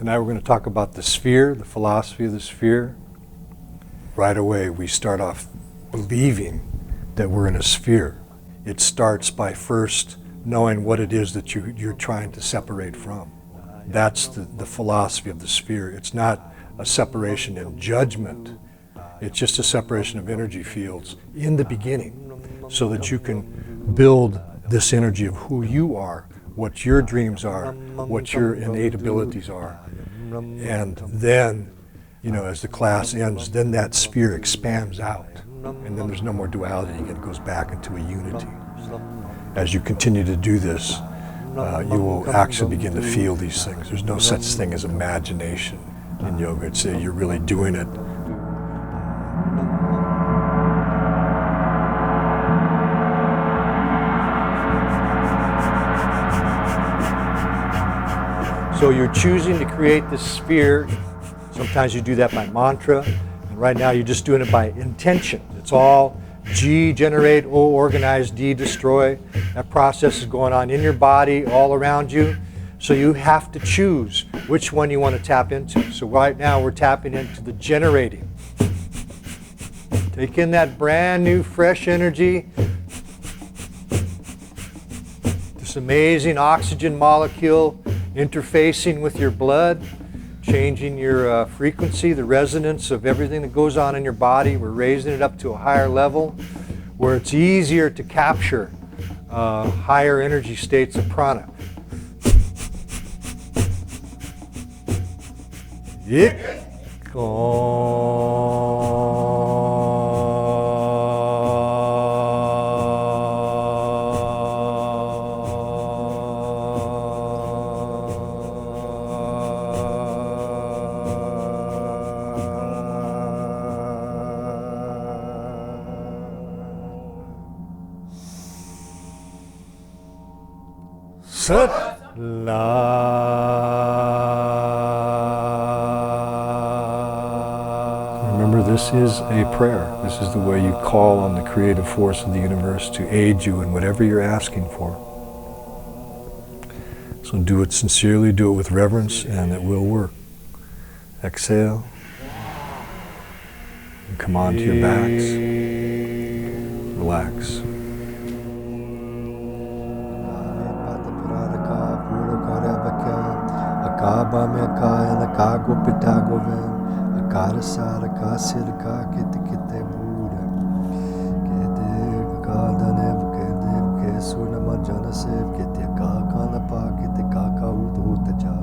Tonight we're going to talk about the sphere, the philosophy of the sphere. Right away we start off believing that we're in a sphere. It starts by first knowing what it is that you're trying to separate from. That's the philosophy of the sphere. It's not a separation in judgment. It's just a separation of energy fields in the beginning so that you can build this energy of who you are, what your dreams are, what your innate abilities are. And then, as the class ends, then that sphere expands out. And then there's no more duality. Again, it goes back into a unity. As you continue to do this, you will actually begin to feel these things. There's no such thing as imagination in yoga. It's you're really doing it. So you're choosing to create this sphere. Sometimes you do that by mantra. And right now you're just doing it by intention. It's all G, generate, O, organize, D, destroy. That process is going on in your body, all around you. So you have to choose which one you want to tap into. So right now we're tapping into the generating. Take in that brand new, fresh energy. This amazing oxygen molecule interfacing with your blood, changing your frequency, the resonance of everything that goes on in your body. We're raising it up to a higher level where it's easier to capture higher energy states of prana. Ek Ong Sat La. Remember, this is a prayer. This is the way you call on the creative force of the universe to aid you in whatever you're asking for. So do it sincerely, do it with reverence, and it will work. Exhale. And come onto your backs. Relax. Akaba me kaya na kago pitagoven, akara sara kasir ka kite kite buda, kete kada nev ke suna marjana sev kete ka kana pa kete ka uta ja,